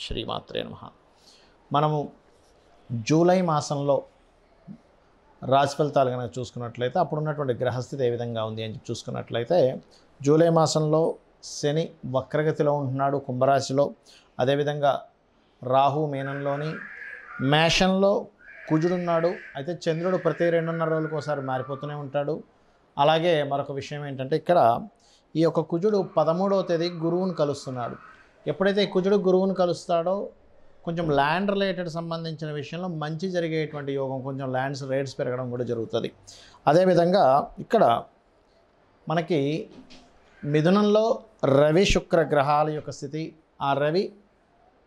శ్రీమాత్రే నమః. మనము జూలై మాసంలో రాశి ఫలితాలు కనుక చూసుకున్నట్లయితే అప్పుడు ఉన్నటువంటి గ్రహస్థితి ఏ విధంగా ఉంది అని చూసుకున్నట్లయితే జూలై మాసంలో శని వక్రగతిలో ఉంటున్నాడు కుంభరాశిలో. అదేవిధంగా రాహు మీనంలోని, మేషంలో కుజుడున్నాడు. అయితే చంద్రుడు ప్రతి 2.5 రోజులకు ఒకసారి మారిపోతూనే ఉంటాడు. అలాగే మరొక విషయం ఏంటంటే ఇక్కడ ఈ యొక్క కుజుడు 13వ తేదీ గురువును కలుస్తున్నాడు. ఎప్పుడైతే కుజుడు గురువును కలుస్తాడో కొంచెం ల్యాండ్ రిలేటెడ్ సంబంధించిన విషయంలో మంచి జరిగేటువంటి యోగం, కొంచెం ల్యాండ్స్ రేట్స్ పెరగడం కూడా జరుగుతుంది. అదేవిధంగా ఇక్కడ మనకి మిథునంలో రవి శుక్ర గ్రహాల యొక్క స్థితి, ఆ రవి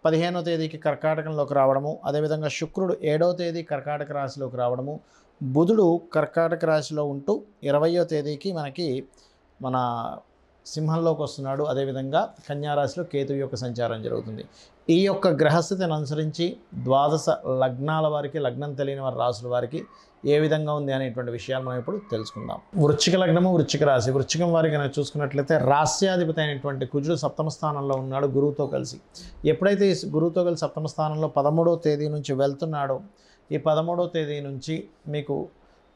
15వ తేదీకి కర్కాటకంలోకి రావడము, అదేవిధంగా శుక్రుడు 7వ తేదీ కర్కాటక రాశిలోకి రావడము, బుధుడు కర్కాటక రాశిలో ఉంటూ 20వ తేదీకి మనకి మన సింహంలోకి వస్తున్నాడు. అదేవిధంగా కన్యారాశిలో కేతువు యొక్క సంచారం జరుగుతుంది. ఈ యొక్క గ్రహస్థితిని అనుసరించి ద్వాదశ లగ్నాల వారికి, లగ్నం తెలియని వారి రాశుల వారికి ఏ విధంగా ఉంది అనేటువంటి విషయాలు మనం ఇప్పుడు తెలుసుకుందాం. వృశ్చిక లగ్నము, వృశ్చిక రాశి. వృశ్చికం వారికి కనుక చూసుకున్నట్లయితే రాస్యాధిపతి అయినటువంటి కుజుడు సప్తమ స్థానంలో ఉన్నాడు గురువుతో కలిసి. ఎప్పుడైతే ఈ గురువుతో కలిసి సప్తమ స్థానంలో 13వ తేదీ నుంచి వెళ్తున్నాడో, ఈ 13వ తేదీ నుంచి మీకు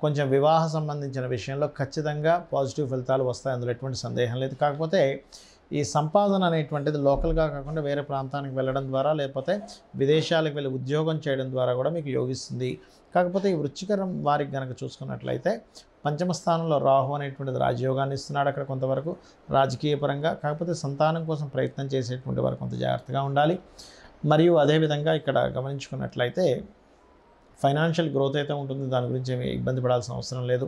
కొంచెం వివాహ సంబంధించిన విషయంలో ఖచ్చితంగా పాజిటివ్ ఫలితాలు వస్తాయి, అందులో ఎటువంటి సందేహం లేదు. కాకపోతే ఈ సంపాదన అనేటువంటిది లోకల్గా కాకుండా వేరే ప్రాంతానికి వెళ్ళడం ద్వారా, లేకపోతే విదేశాలకు వెళ్ళి ఉద్యోగం చేయడం ద్వారా కూడా మీకు యోగిస్తుంది. కాకపోతే ఈ వృశ్చికం వారికి కనుక చూసుకున్నట్లయితే పంచమ స్థానంలో రాహు అనేటువంటిది రాజయోగాన్ని ఇస్తున్నాడు అక్కడ కొంతవరకు రాజకీయ పరంగా. కాకపోతే సంతానం కోసం ప్రయత్నం చేసేటువంటి వారు కొంత జాగ్రత్తగా ఉండాలి. మరియు అదేవిధంగా ఇక్కడ గమనించుకున్నట్లయితే ఫైనాన్షియల్ గ్రోత్ అయితే ఉంటుంది, దాని గురించి ఏమి ఇబ్బంది పడాల్సిన అవసరం లేదు.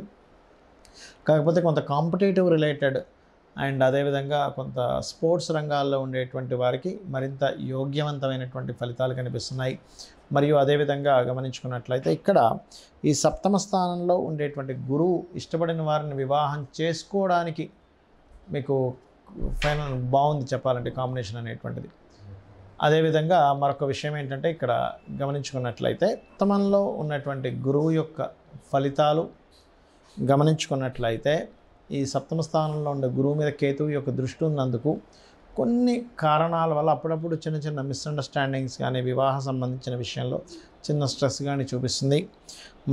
కాకపోతే కొంత కాంపిటేటివ్ రిలేటెడ్ అండ్ అదేవిధంగా కొంత స్పోర్ట్స్ రంగాల్లో ఉండేటువంటి వారికి మరింత యోగ్యవంతమైనటువంటి ఫలితాలు కనిపిస్తున్నాయి. మరియు అదేవిధంగా గమనించుకున్నట్లయితే ఇక్కడ ఈ సప్తమ స్థానంలో ఉండేటువంటి గురువు ఇష్టపడిన వారిని వివాహం చేసుకోవడానికి మీకు ఫైనల్ బాగుంది చెప్పాలంటే కాంబినేషన్ అనేటువంటిది. అదేవిధంగా మరొక విషయం ఏంటంటే ఇక్కడ గమనించుకున్నట్లయితే సప్తమంలో ఉన్నటువంటి గురువు యొక్క ఫలితాలు గమనించుకున్నట్లయితే ఈ సప్తమ స్థానంలో ఉండే గురువు మీద కేతువు యొక్క దృష్టి ఉన్నందుకు కొన్ని కారణాల వల్ల అప్పుడప్పుడు చిన్న చిన్న మిస్అండర్స్టాండింగ్స్ కానీ, వివాహ సంబంధించిన విషయంలో చిన్న స్ట్రెస్ కానీ చూపిస్తుంది.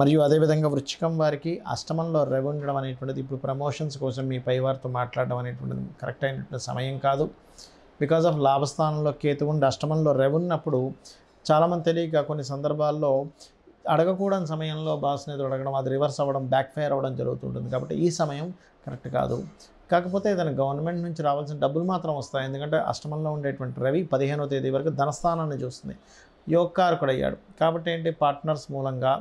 మరియు అదేవిధంగా వృశ్చికం వారికి అష్టమంలో రవి ఉండడం అనేటువంటిది ఇప్పుడు ప్రమోషన్స్ కోసం మీ పైవారితో మాట్లాడడం అనేటువంటిది కరెక్ట్ అయినటువంటి సమయం కాదు. బికాజ్ ఆఫ్ లాభస్థానంలో కేతు ఉండి అష్టమంలో రవి ఉన్నప్పుడు చాలామంది తెలియక కొన్ని సందర్భాల్లో అడగకూడని సమయంలో బాస్ని అడగడం, అది రివర్స్ అవ్వడం, బ్యాక్ ఫైర్ అవ్వడం జరుగుతుంటుంది. కాబట్టి ఈ సమయం కరెక్ట్ కాదు. కాకపోతే ఏదైనా గవర్నమెంట్ నుంచి రావాల్సిన డబ్బులు మాత్రం వస్తాయి. ఎందుకంటే అష్టమంలో ఉండేటువంటి రవి 15వ తేదీ వరకు ధనస్థానాన్ని చూస్తుంది, యోగకారకుడు అయ్యాడు. కాబట్టి ఏంటి, పార్ట్నర్స్ మూలంగా,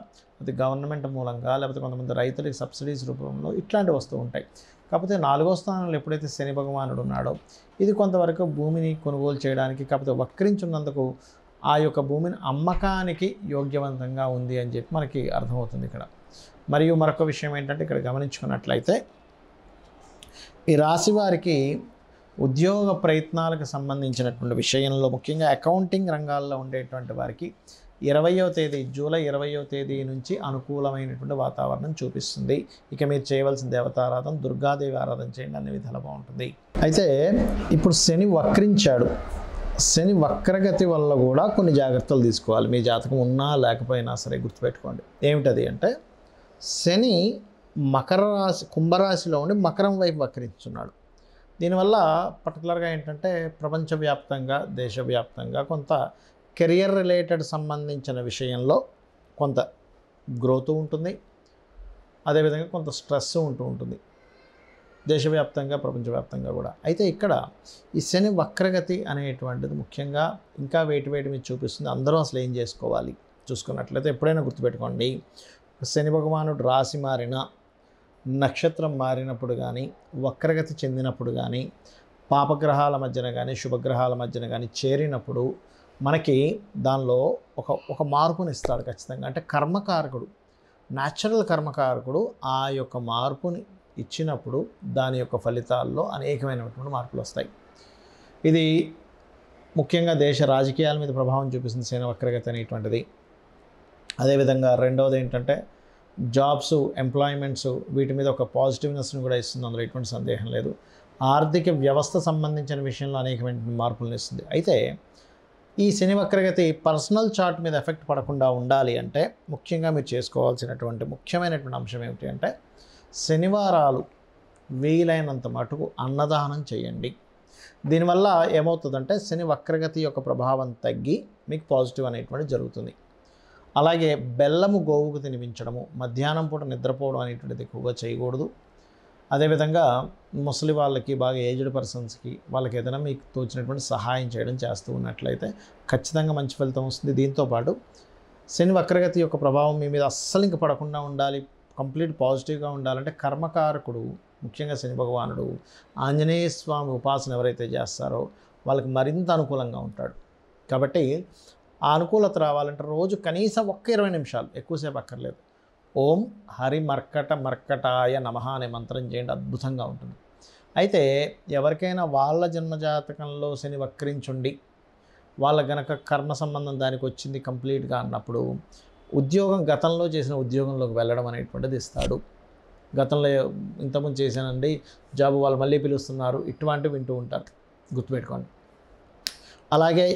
అది గవర్నమెంట్ మూలంగా, లేకపోతే కొంతమంది రైతులకి సబ్సిడీస్ రూపంలో ఇట్లాంటివి వస్తూ ఉంటాయి. కాకపోతే 4వ స్థానంలో ఎప్పుడైతే శని భగవానుడు ఉన్నాడో ఇది కొంతవరకు భూమిని కొనుగోలు చేయడానికి, కాకపోతే వక్రించున్నందుకు ఆ యొక్క భూమిని అమ్మకానికి యోగ్యవంతంగా ఉంది అని చెప్పి మనకి అర్థమవుతుంది ఇక్కడ. మరియు మరొక విషయం ఏంటంటే ఇక్కడ గమనించుకున్నట్లయితే ఈ రాశి వారికి ఉద్యోగ ప్రయత్నాలకు సంబంధించినటువంటి విషయంలో ముఖ్యంగా అకౌంటింగ్ రంగాల్లో ఉండేటువంటి వారికి 20వ తేదీ జూలై 20వ తేదీ నుంచి అనుకూలమైనటువంటి వాతావరణం చూపిస్తుంది. ఇక మీరు చేయవలసిన దేవతారాధన దుర్గాదేవి ఆరాధన చేయండి, అన్ని విధాలు బాగుంటుంది. అయితే ఇప్పుడు శని వక్రించాడు. శని వక్రగతి వల్ల కూడా కొన్ని జాగ్రత్తలు తీసుకోవాలి. మీ జాతకం ఉన్నా లేకపోయినా సరే గుర్తుపెట్టుకోండి. ఏమిటది అంటే శని మకర రాశి, కుంభరాశిలో ఉండి మకరం వైపు వక్రించున్నాడు. దీనివల్ల పర్టికులర్గా ఏంటంటే ప్రపంచవ్యాప్తంగా, దేశవ్యాప్తంగా కొంత కెరియర్ రిలేటెడ్ సంబంధించిన విషయంలో కొంత గ్రోత్ ఉంటుంది. అదేవిధంగా కొంత స్ట్రెస్ ఉంటుంది దేశవ్యాప్తంగా, ప్రపంచవ్యాప్తంగా కూడా. అయితే ఇక్కడ ఈ శని వక్రగతి అనేటువంటిది ముఖ్యంగా ఇంకా వేటి మీద చూపిస్తుంది. అందరూ అసలు ఏం చేసుకోవాలి చూసుకున్నట్లయితే ఎప్పుడైనా గుర్తుపెట్టుకోండి, శని భగవానుడు రాశి మారిన, నక్షత్రం మారినప్పుడు కానీ, వక్రగతి చెందినప్పుడు కానీ, పాపగ్రహాల మధ్యన కానీ, శుభగ్రహాల మధ్యన కానీ చేరినప్పుడు మనకి దానిలో ఒక మార్పుని ఇస్తాడు ఖచ్చితంగా. అంటే కర్మకారకుడు, న్యాచురల్ కర్మకారకుడు ఆ యొక్క మార్పుని ఇచ్చినప్పుడు దాని యొక్క ఫలితాల్లో అనేకమైనటువంటి మార్పులు వస్తాయి. ఇది ముఖ్యంగా దేశ రాజకీయాల మీద ప్రభావం చూపిస్తుంది శని వక్రగతి అనేటువంటిది. అదేవిధంగా రెండవది ఏంటంటే జాబ్స్, ఎంప్లాయ్మెంట్స్, వీటి మీద ఒక పాజిటివ్నెస్ని కూడా ఇస్తుంది, అందులో ఎటువంటి సందేహం లేదు. ఆర్థిక వ్యవస్థ సంబంధించిన విషయంలో అనేకమైన మార్పులను ఇస్తుంది. అయితే ఈ శని వక్రగతి పర్సనల్ చార్ట్ మీద ఎఫెక్ట్ పడకుండా ఉండాలి అంటే ముఖ్యంగా మీరు చేసుకోవాల్సినటువంటి ముఖ్యమైనటువంటి అంశం ఏమిటి అంటే శనివారాలు వీలైనంత మటుకు అన్నదానం చేయండి. దీనివల్ల ఏమవుతుందంటే శని వక్రగతి యొక్క ప్రభావం తగ్గి మీకు పాజిటివ్ అనేటువంటి జరుగుతుంది. అలాగే బెల్లము గోవుకు తినిపించడము, మధ్యాహ్నం పూట నిద్రపోవడం అనేటువంటిది ఎక్కువగా చేయకూడదు. అదేవిధంగా ముసలి వాళ్ళకి, బాగా ఏజ్డ్ పర్సన్స్కి, వాళ్ళకి ఏదైనా మీకు తోచినటువంటి సహాయం చేయడం చేస్తూ ఉన్నట్లయితే ఖచ్చితంగా మంచి ఫలితం వస్తుంది. దీంతోపాటు శని వక్రగతి యొక్క ప్రభావం మీ మీద అస్సలు ఇంక పడకుండా ఉండాలి, కంప్లీట్ పాజిటివ్గా ఉండాలంటే కర్మకారకుడు ముఖ్యంగా శని భగవానుడు ఆంజనేయ స్వామి ఉపాసన ఎవరైతే చేస్తారో వాళ్ళకి మరింత అనుకూలంగా ఉంటాడు. కాబట్టి ఆ అనుకూలత రావాలంటే రోజు కనీసం 20 నిమిషాలు, ఎక్కువసేపు అక్కర్లేదు, ఓం హరి మర్కటాయ నమః అనే మంత్రం చేయండి, అద్భుతంగా ఉంటుంది. అయితే ఎవరికైనా వాళ్ళ జన్మజాతకంలో శని వక్రించుండి వాళ్ళ గనక కర్మ సంబంధం దానికి వచ్చింది కంప్లీట్గా అన్నప్పుడు ఉద్యోగం, గతంలో చేసిన ఉద్యోగంలోకి వెళ్ళడం అనేటువంటిది ఇస్తాడు. గతంలో ఇంతకుముందు చేశానండి జాబ్, వాళ్ళు మళ్ళీ పిలుస్తున్నారు, ఇటువంటివి వింటూ ఉంటారు, గుర్తుపెట్టుకోండి. అలాగే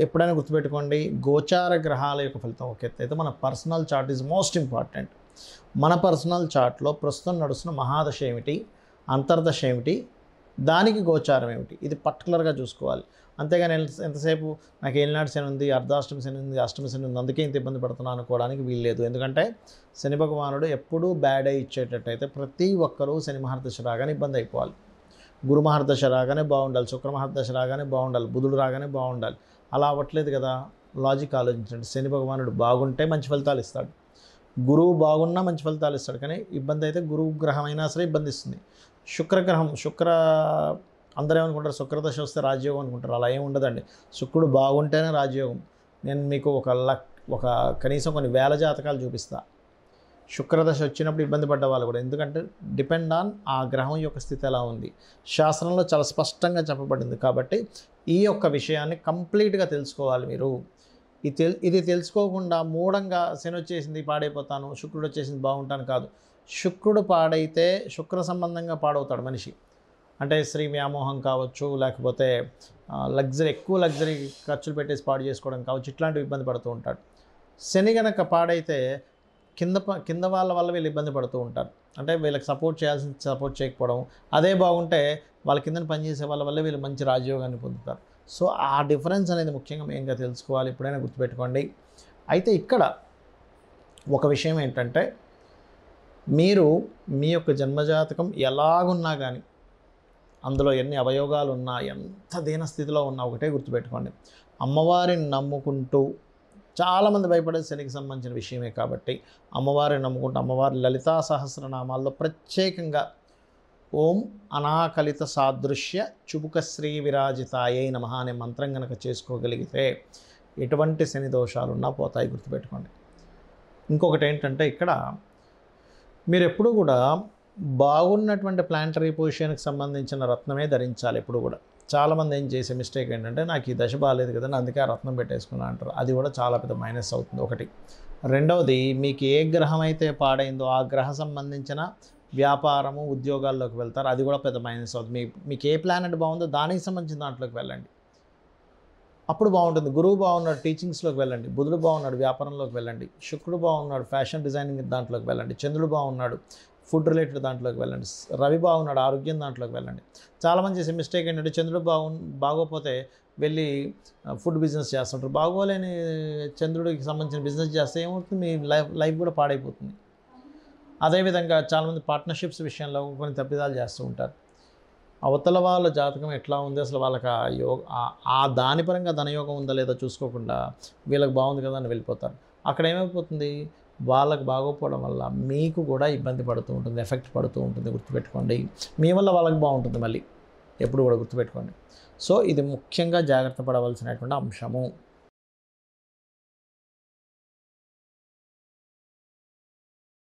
ఎప్పుడైనా గుర్తుపెట్టుకోండి, గోచార గ్రహాల యొక్క ఫలితం ఒక ఎత్తు అయితే మన personal chart is most important. మన పర్సనల్ చార్ట్లో ప్రస్తుతం నడుస్తున్న మహాదశ ఏమిటి, అంతర్దశ ఏమిటి, దానికి గోచారం ఏమిటి, ఇది పర్టికులర్గా చూసుకోవాలి. అంతేగాని ఎంతసేపు నాకు ఏలినాటి శని ఉంది, అర్ధాష్టమి శని ఉంది, అష్టమి శని ఉంది, అందుకే ఇంత ఇబ్బంది పడుతున్నాను అనుకోవడానికి వీల్లేదు. ఎందుకంటే శని భగవానుడు ఎప్పుడూ బ్యాడ్ అయి ఇచ్చేటట్టయితే ప్రతి ఒక్కరూ శని మహర్దశ రాగానే ఇబ్బంది అయిపోవాలి, గురు మహర్దశ రాగానే బాగుండాలి, శుక్ర మహర్దశ రాగానే బాగుండాలి, బుధుడు రాగానే బాగుండాలి. అలా అవ్వట్లేదు కదా. లాజిక్ ఆలోచించండి. శని భగవానుడు బాగుంటే మంచి ఫలితాలు ఇస్తాడు, గురువు బాగున్నా మంచి ఫలితాలు ఇస్తాడు. కానీ ఇబ్బంది అయితే గురువు గ్రహం అయినా సరే ఇబ్బంది ఇస్తుంది. శుక్రగ్రహం, అందరూ ఏమనుకుంటారు శుక్రదశ వస్తే రాజయోగం అనుకుంటారు. అలా ఏమి ఉండదండి. శుక్రుడు బాగుంటేనే రాజయోగం. నేను మీకు ఒక కనీసం కొన్ని వేల జాతకాలు చూపిస్తా. శుక్రదశ వచ్చినప్పుడు ఇబ్బంది పడ్డ వాళ్ళు కూడా, ఎందుకంటే డిపెండ్ ఆన్ ఆ గ్రహం యొక్క స్థితి ఎలా ఉంది. శాస్త్రంలో చాలా స్పష్టంగా చెప్పబడింది. కాబట్టి ఈ యొక్క విషయాన్ని కంప్లీట్గా తెలుసుకోవాలి మీరు. ఇది తెలుసుకోకుండా మూఢంగా శని వచ్చేసింది పాడైపోతాను, శుక్రుడు వచ్చేసింది బాగుంటాను కాదు. శుక్రుడు పాడైతే శుక్ర సంబంధంగా పాడవుతాడు మనిషి. అంటే స్త్రీ వ్యామోహం కావచ్చు, లేకపోతే ఎక్కువ లగ్జరీ ఖర్చులు పెట్టేసి పాడు చేసుకోవడం కావచ్చు, ఇట్లాంటివి ఇబ్బంది పడుతూ ఉంటాడు. శని గనక పాడైతే కింద వాళ్ళ వల్ల వీళ్ళు ఇబ్బంది పడుతూ ఉంటారు. అంటే వీళ్ళకి సపోర్ట్ సపోర్ట్ చేయకపోవడం. అదే బాగుంటే వాళ్ళ కింద పనిచేసే వాళ్ళ వల్ల వీళ్ళు మంచి రాజయోగాన్ని పొందుతారు. సో ఆ డిఫరెన్స్ అనేది ముఖ్యంగా మెయిన్గా తెలుసుకోవాలి, ఎప్పుడైనా గుర్తుపెట్టుకోండి. అయితే ఇక్కడ ఒక విషయం ఏంటంటే, మీరు మీ యొక్క జన్మజాతకం ఎలాగున్నా కానీ, అందులో ఎన్ని అవయోగాలు ఉన్నా, ఎంత దీనస్థితిలో ఉన్నా ఒకటే గుర్తుపెట్టుకోండి, అమ్మవారిని నమ్ముకుంటూ, చాలామంది భయపడేది శనికి సంబంధించిన విషయమే కాబట్టి అమ్మవారిని నమ్ముకుంటూ అమ్మవారి లలితా సహస్రనామాల్లో ప్రత్యేకంగా ఓం అనాకలిత సాదృశ్య చుబుక శ్రీ విరాజితాయై నమః అనే మంత్రం కనుక చేసుకోగలిగితే ఎటువంటి శని దోషాలున్నా పోతాయి, గుర్తుపెట్టుకోండి. ఇంకొకటి ఏంటంటే, ఇక్కడ మీరు ఎప్పుడూ కూడా బాగున్నటువంటి ప్లాంటరీ పొజిషన్కి సంబంధించిన రత్నమే ధరించాలి ఎప్పుడు కూడా. చాలామంది ఏం చేసే మిస్టేక్ ఏంటంటే, నాకు ఈ దశ బాగాలేదు కదా, అందుకే ఆ రత్నం పెట్టేసుకున్నా అంటారు. అది కూడా చాలా పెద్ద మైనస్ అవుతుంది, ఒకటి. రెండవది, మీకు ఏ గ్రహం అయితే పాడైందో ఆ గ్రహ సంబంధించిన వ్యాపారము, ఉద్యోగాల్లోకి వెళ్తారు, అది కూడా పెద్ద మైనస్ అవుతుంది. మీకు ఏ ప్లానెట్ బాగుందో దానికి సంబంధించిన దాంట్లోకి వెళ్ళండి, అప్పుడు బాగుంటుంది. గురువు బాగున్నాడు, టీచింగ్స్లోకి వెళ్ళండి. బుధుడు బాగున్నాడు, వ్యాపారంలోకి వెళ్ళండి. శుక్రుడు బాగున్నాడు, ఫ్యాషన్ డిజైనింగ్ దాంట్లోకి వెళ్ళండి. చంద్రుడు బాగున్నాడు, ఫుడ్ రిలేటెడ్ దాంట్లోకి వెళ్ళండి. రవి బాగున్నాడు, ఆరోగ్యం దాంట్లోకి వెళ్ళండి. చాలామంది చేసే మిస్టేక్ ఏంటంటే, చంద్రుడు బాగోపోతే వెళ్ళి ఫుడ్ బిజినెస్ చేస్తుంటారు. బాగోలేని చంద్రుడికి సంబంధించిన బిజినెస్ చేస్తే ఏమవుతుంది, మీ లైఫ్ కూడా పాడైపోతుంది. అదేవిధంగా చాలామంది పార్ట్నర్షిప్స్ విషయంలో కొన్ని తప్పిదాలు చేస్తూ ఉంటారు. అవతల వాళ్ళ జాతకం ఎట్లా ఉంది, అసలు వాళ్ళకి ఆ దాని పరంగా ధనయోగం ఉందా లేదా చూసుకోకుండా వీళ్ళకి బాగుంది కదా అని వెళ్ళిపోతారు. అక్కడ ఏమైపోతుంది, వాళ్ళకి బాగోపోవడం వల్ల మీకు కూడా ఇబ్బంది పడుతూ ఉంటుంది, ఎఫెక్ట్ పడుతూ ఉంటుంది, గుర్తుపెట్టుకోండి. మీ వల్ల వాళ్ళకి బాగుంటుంది మళ్ళీ, ఎప్పుడు కూడా గుర్తుపెట్టుకోండి. సో ఇది ముఖ్యంగా జాగ్రత్త పడవలసినటువంటి అంశము.